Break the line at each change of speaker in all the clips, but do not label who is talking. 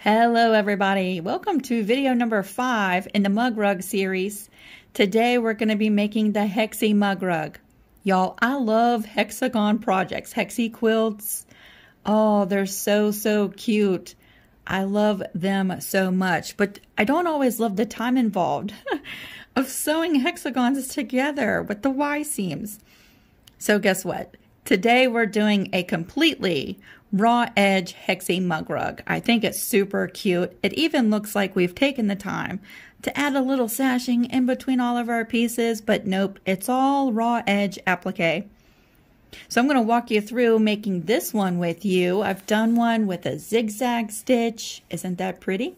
Hello everybody, welcome to video number 5 in the mug rug series. Today we're going to be making the HEXI Mugrug. Y'all, I love hexagon projects, HEXI quilts. Oh, they're so cute. I love them so much, but I don't always love the time involved of sewing hexagons together with the Y seams. So guess what? Today we're doing a completely raw edge HEXI Mugrug. I think it's super cute. It even looks like we've taken the time to add a little sashing in between all of our pieces, but nope, it's all raw edge applique. So I'm going to walk you through making this one with you. I've done one with a zigzag stitch. Isn't that pretty?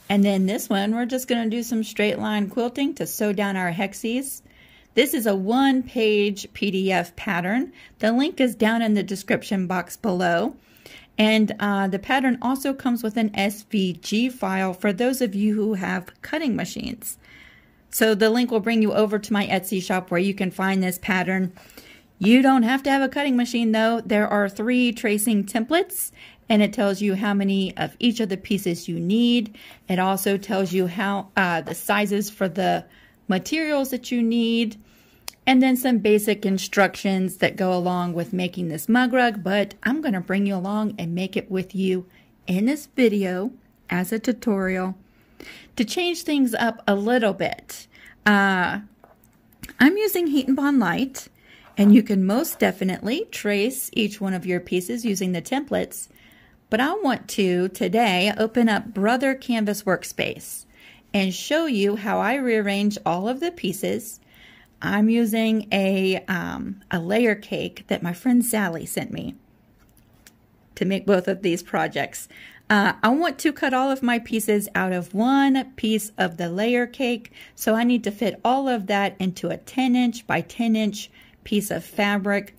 And then this one, we're just going to do some straight line quilting to sew down our hexis. This is a one-page PDF pattern. The link is down in the description box below. And the pattern also comes with an SVG file for those of you who have cutting machines. So the link will bring you over to my Etsy shop where you can find this pattern. You don't have to have a cutting machine though. There are 3 tracing templates and it tells you how many of each of the pieces you need. It also tells you how the sizes for the materials that you need, and then some basic instructions that go along with making this mug rug, but I'm going to bring you along and make it with you in this video as a tutorial. To change things up a little bit, I'm using Heat and Bond Light, and you can most definitely trace each one of your pieces using the templates, but I want to today open up Brother Canvas Workspace and show you how I rearrange all of the pieces. I'm using a layer cake that my friend Sally sent me to make both of these projects. I want to cut all of my pieces out of one piece of the layer cake, so I need to fit all of that into a 10-inch by 10-inch piece of fabric.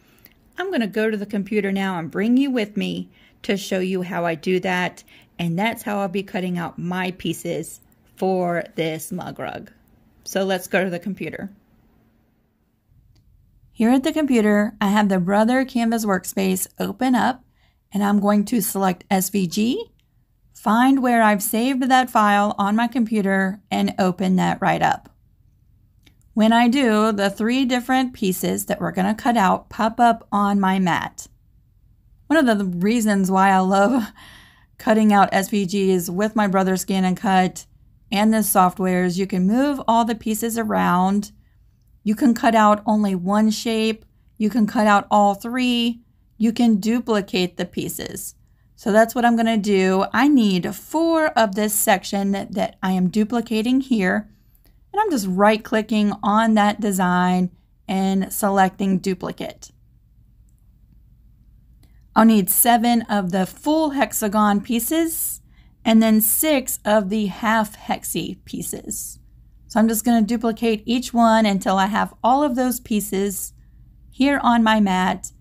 I'm going to go to the computer now and bring you with me to show you how I do that, and that's how I'll be cutting out my pieces for this mug rug. So let's go to the computer. Here at the computer, I have the Brother Canvas Workspace open up, and I'm going to select SVG, find where I've saved that file on my computer, and open that right up. When I do, the 3 different pieces that we're going to cut out pop up on my mat. One of the reasons why I love cutting out SVGs with my Brother Scan and Cut and this software is you can move all the pieces around. You can cut out only one shape. You can cut out all 3. You can duplicate the pieces. So that's what I'm going to do. I need 4 of this section that I am duplicating here. And I'm just right-clicking on that design and selecting duplicate. I'll need 7 of the full hexagon pieces and then 6 of the half hexi pieces. So I'm just going to duplicate each one until I have all of those pieces here on my mat.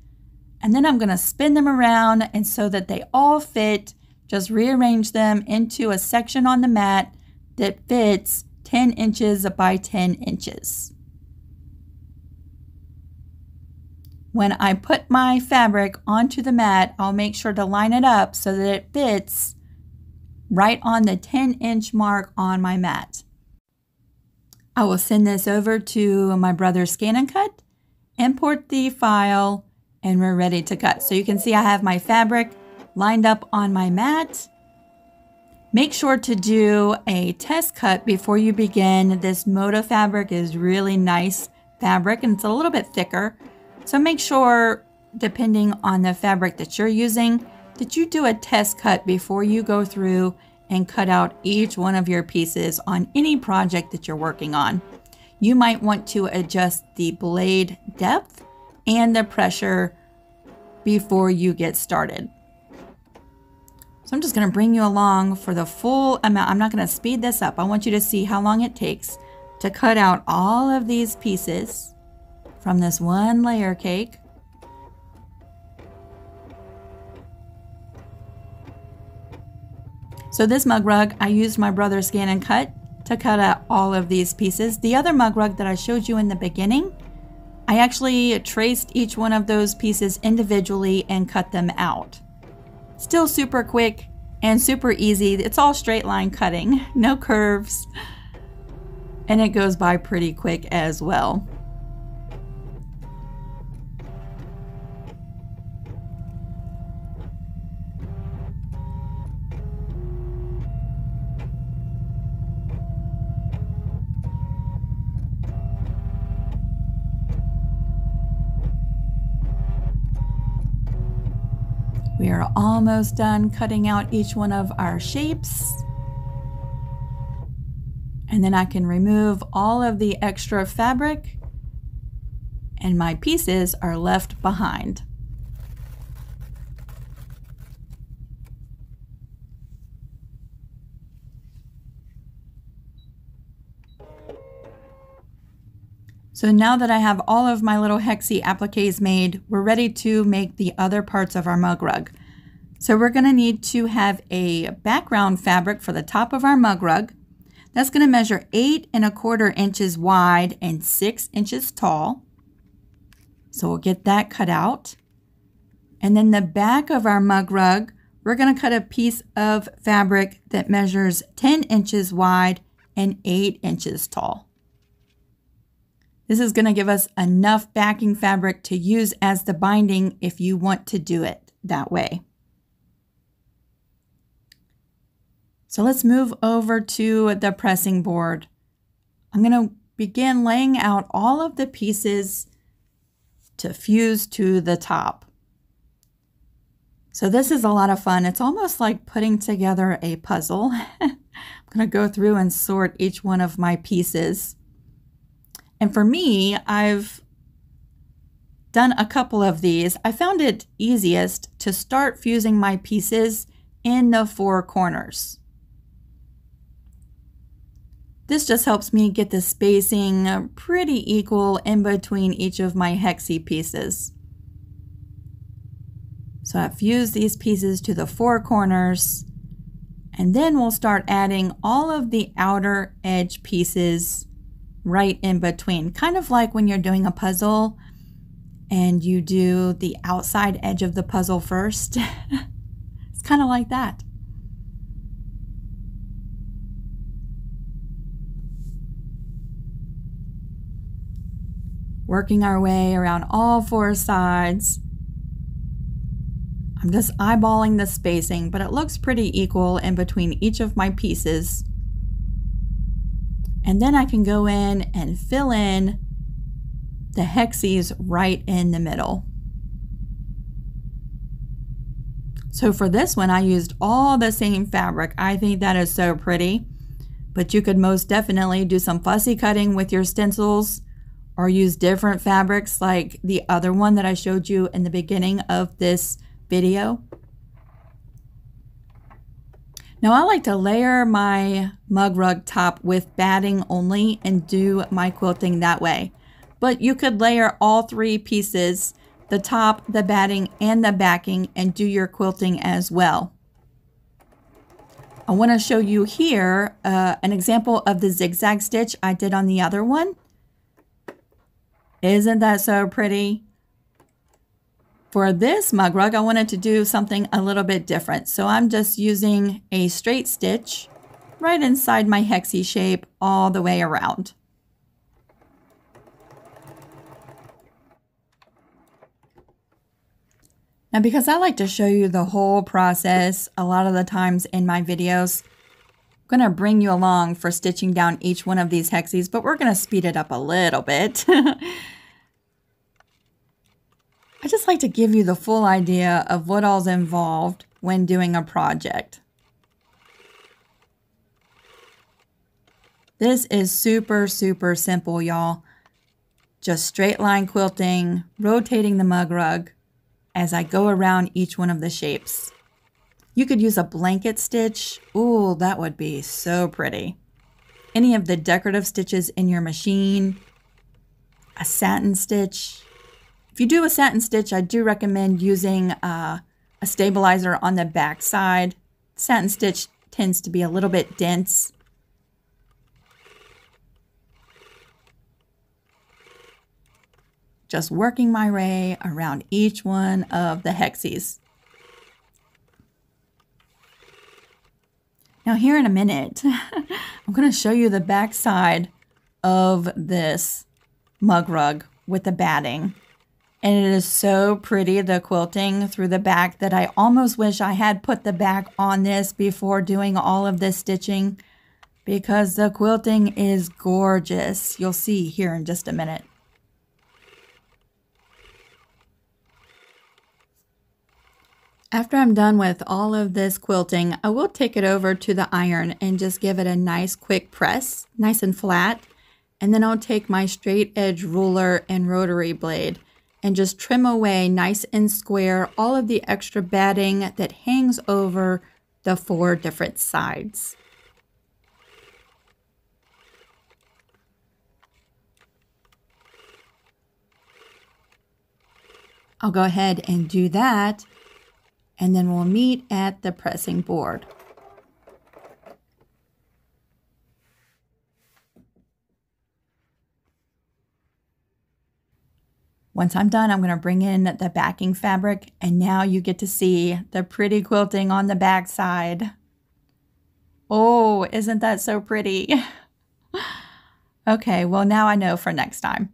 And then I'm going to spin them around, and so that they all fit, just rearrange them into a section on the mat that fits 10 inches by 10 inches. When I put my fabric onto the mat, I'll make sure to line it up so that it fits right on the 10-inch mark on my mat. I will send this over to my Brother Scan and Cut, import the file, and we're ready to cut. So you can see I have my fabric lined up on my mat. Make sure to do a test cut before you begin. This Moda fabric is really nice fabric and it's a little bit thicker. So make sure, depending on the fabric that you're using, that you do a test cut before you go through and cut out each one of your pieces on any project that you're working on. You might want to adjust the blade depth and the pressure before you get started. So I'm just going to bring you along for the full amount. I'm not going to speed this up. I want you to see how long it takes to cut out all of these pieces from this one layer cake. So this mug rug, I used my Brother Scan and Cut to cut out all of these pieces. The other mug rug that I showed you in the beginning, I actually traced each one of those pieces individually and cut them out. Still super quick, and super easy. It's all straight line cutting, no curves, and it goes by pretty quick as well. We are almost done cutting out each one of our shapes. And then I can remove all of the extra fabric and my pieces are left behind. So now that I have all of my little HEXI appliques made, we're ready to make the other parts of our mug rug. So we're going to need to have a background fabric for the top of our mug rug. That's going to measure 8 1/4 inches wide and 6 inches tall. So we'll get that cut out. And then the back of our mug rug, we're going to cut a piece of fabric that measures 10 inches wide and 8 inches tall. This is going to give us enough backing fabric to use as the binding if you want to do it that way. So let's move over to the pressing board. I'm going to begin laying out all of the pieces to fuse to the top. So this is a lot of fun. It's almost like putting together a puzzle. I'm going to go through and sort each one of my pieces. And for me, I've done a couple of these. I found it easiest to start fusing my pieces in the 4 corners. This just helps me get the spacing pretty equal in between each of my HEXI pieces. So I've fused these pieces to the 4 corners, and then we'll start adding all of the outer edge pieces right in between, kind of like when you're doing a puzzle and you do the outside edge of the puzzle first. It's kind of like that. Working our way around all 4 sides. I'm just eyeballing the spacing, but it looks pretty equal in between each of my pieces. And then I can go in and fill in the HEXIs right in the middle. So for this one, I used all the same fabric. I think that is so pretty, but you could most definitely do some fussy cutting with your stencils or use different fabrics like the other one that I showed you in the beginning of this video. Now I like to layer my mug rug top with batting only and do my quilting that way. But you could layer all 3 pieces, the top, the batting, and the backing, and do your quilting as well. I want to show you here an example of the zigzag stitch I did on the other one. Isn't that so pretty? For this mug rug, I wanted to do something a little bit different. So I'm just using a straight stitch right inside my HEXI shape all the way around. Now, because I like to show you the whole process a lot of the times in my videos, I'm going to bring you along for stitching down each one of these HEXIs, but we're going to speed it up a little bit. I just like to give you the full idea of what all's involved when doing a project. This is super, super simple, y'all. Just straight line quilting, rotating the mug rug as I go around each one of the shapes. You could use a blanket stitch. Ooh, that would be so pretty. Any of the decorative stitches in your machine, a satin stitch. If you do a satin stitch, I do recommend using a stabilizer on the back side. Satin stitch tends to be a little bit dense. Just working my way around each one of the HEXIs. Now here in a minute, I'm going to show you the back side of this mug rug with the batting. And it is so pretty, the quilting through the back, that I almost wish I had put the back on this before doing all of this stitching, because the quilting is gorgeous. You'll see here in just a minute. After I'm done with all of this quilting, I will take it over to the iron and just give it a nice quick press, nice and flat. And then I'll take my straight edge ruler and rotary blade and just trim away nice and square all of the extra batting that hangs over the 4 different sides. I'll go ahead and do that, and then we'll meet at the pressing board. Once I'm done, I'm going to bring in the backing fabric, and now you get to see the pretty quilting on the back side. Oh, isn't that so pretty? Okay, well now I know for next time.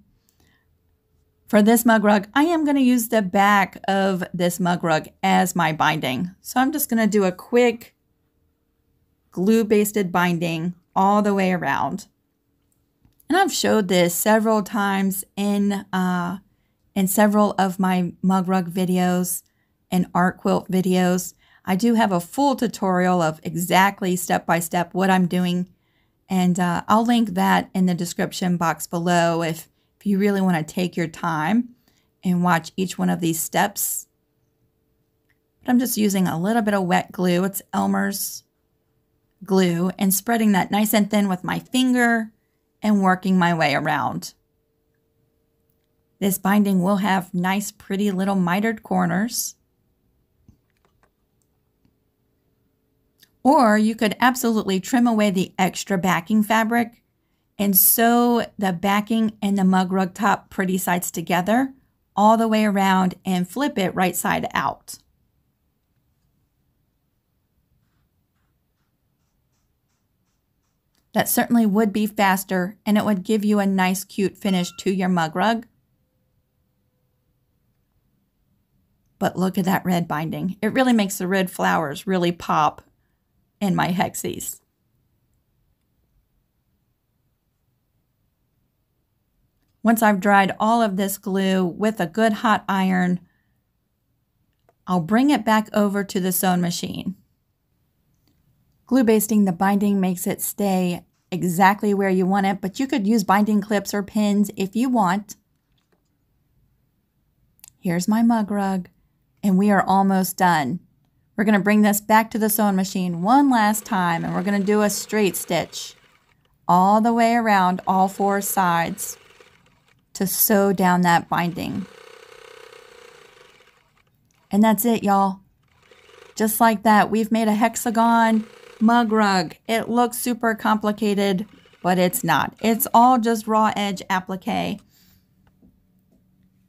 For this mug rug, I am going to use the back of this mug rug as my binding. So I'm just going to do a quick glue-basted binding all the way around. And I've showed this several times in several of my mug rug videos and art quilt videos. I do have a full tutorial of exactly step-by-step what I'm doing. And I'll link that in the description box below if you really want to take your time and watch each one of these steps. But I'm just using a little bit of wet glue. It's Elmer's glue, and spreading that nice and thin with my finger and working my way around. This binding will have nice, pretty little mitered corners. Or you could absolutely trim away the extra backing fabric and sew the backing and the mug rug top pretty sides together all the way around and flip it right side out. That certainly would be faster, and it would give you a nice cute finish to your mug rug. But look at that red binding. It really makes the red flowers really pop in my HEXIs. Once I've dried all of this glue with a good hot iron, I'll bring it back over to the sewing machine. Glue basting the binding makes it stay exactly where you want it, but you could use binding clips or pins if you want. Here's my mug rug, and we are almost done. We're going to bring this back to the sewing machine one last time, and we're going to do a straight stitch all the way around all 4 sides to sew down that binding. And that's it, y'all. Just like that, we've made a hexagon mug rug. It looks super complicated, but it's not. It's all just raw edge applique.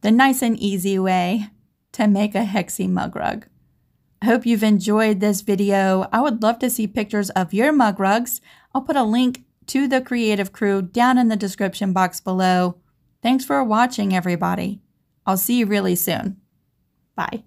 The nice and easy way to make a HEXI mug rug. I hope you've enjoyed this video. I would love to see pictures of your mug rugs. I'll put a link to the creative crew down in the description box below. Thanks for watching, everybody. I'll see you really soon. Bye.